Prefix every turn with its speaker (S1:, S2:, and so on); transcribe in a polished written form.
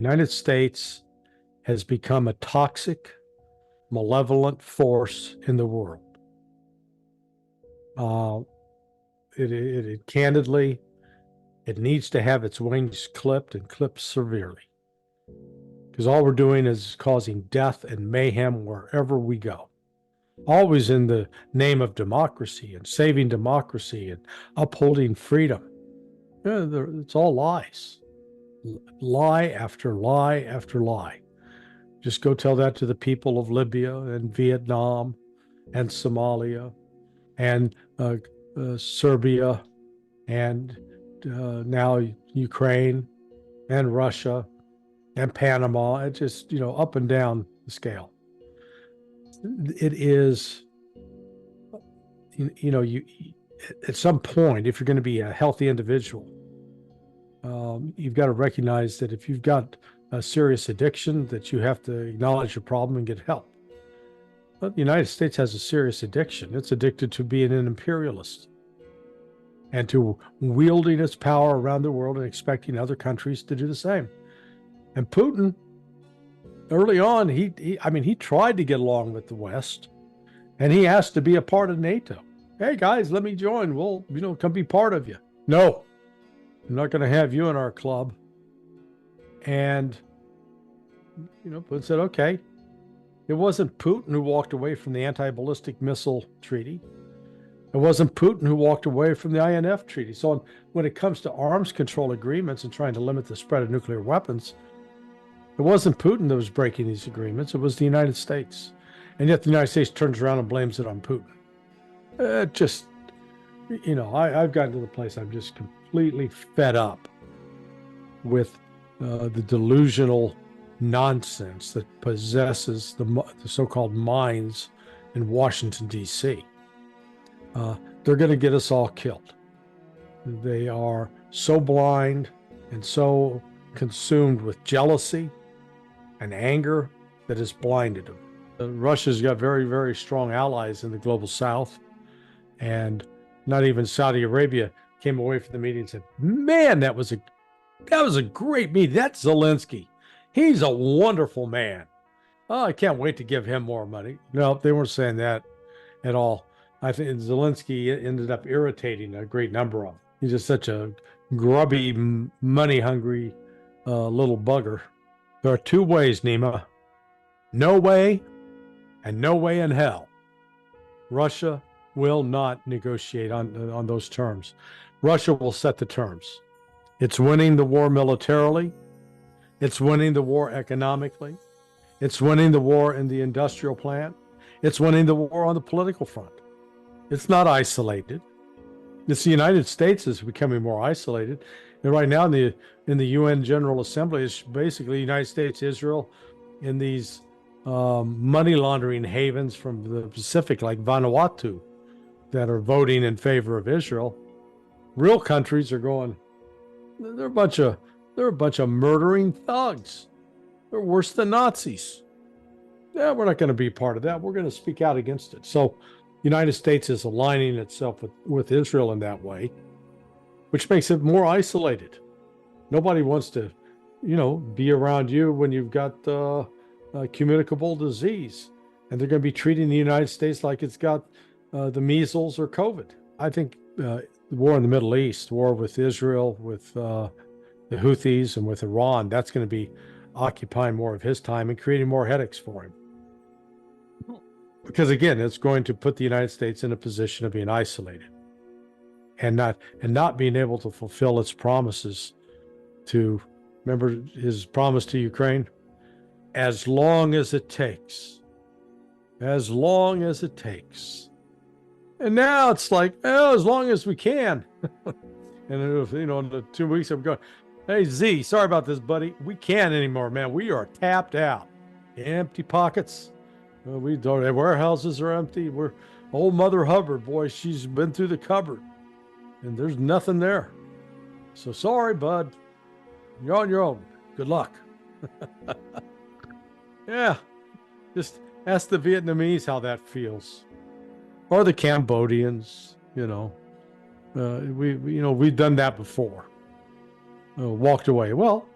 S1: The United States has become a toxic, malevolent force in the world. Uh, it candidly, it needs to have its wings clipped and clipped severely, because all we're doing is causing death and mayhem wherever we go. Always in the name of democracy and saving democracy and upholding freedom. Yeah, it's all lies. Lie after lie after lie. Just go tell that to the people of Libya and Vietnam and Somalia and Serbia and now Ukraine and Russia and Panama. It just, up and down the scale. It is, you at some point, if you're going to be a healthy individual, you've got to recognize that if you've got a serious addiction, that you have to acknowledge your problem and get help. But the United States has a serious addiction. It's addicted to being an imperialist and to wielding its power around the world and expecting other countries to do the same. And Putin, early on, he tried to get along with the West, and he asked to be a part of NATO. Hey guys, let me join. We'll, come be part of you. No, I'm not going to have you in our club. And, Putin said, okay. It wasn't Putin who walked away from the anti-ballistic missile treaty. It wasn't Putin who walked away from the INF treaty. So when it comes to arms control agreements and trying to limit the spread of nuclear weapons, it wasn't Putin that was breaking these agreements. It was the United States. And yet the United States turns around and blames it on Putin. I've gotten to the place I'm just completely fed up with the delusional nonsense that possesses the so-called minds in Washington, D.C. They're going to get us all killed. They are so blind and so consumed with jealousy and anger that has blinded them. Russia's got very, very strong allies in the global south, and not even Saudi Arabia came away from the meeting and said, man, that was a great meeting. That's Zelensky. He's a wonderful man. Oh, I can't wait to give him more money. No, they weren't saying that at all. I think Zelensky ended up irritating a great number of them. He's just such a grubby, money-hungry little bugger. There are two ways, Nima. No way and no way in hell. Russia will not negotiate on those terms. Russia will set the terms. It's winning the war militarily. It's winning the war economically. It's winning the war in the industrial plant. It's winning the war on the political front. It's not isolated. It's the United States is becoming more isolated. And right now in the UN General Assembly, it's basically the United States, Israel, in these money laundering havens from the Pacific, like Vanuatu, that are voting in favor of Israel. Real countries are going, they're a bunch of murdering thugs. They're worse than Nazis. Yeah, we're not going to be part of that. We're going to speak out against it. So the United States is aligning itself with Israel in that way, which makes it more isolated. Nobody wants to, be around you when you've got communicable disease, and they're going to be treating the United States like it's got the measles or COVID. I think the war in the Middle East, war with Israel, with the Houthis and with Iran, that's going to be occupying more of his time and creating more headaches for him. Because again, it's going to put the United States in a position of being isolated and not being able to fulfill its promises to, remember his promise to Ukraine? As long as it takes. As long as it takes. And now it's like, as long as we can. And in the 2 weeks I'm going, hey Z, sorry about this, buddy. We can't anymore, man. We are tapped out. Empty pockets. We don't. The warehouses are empty. We're old Mother Hubbard, boy. She's been through the cupboard, and there's nothing there. So sorry, bud. You're on your own. Good luck. Yeah, just ask the Vietnamese how that feels, or the Cambodians. We've done that before. Walked away. Well,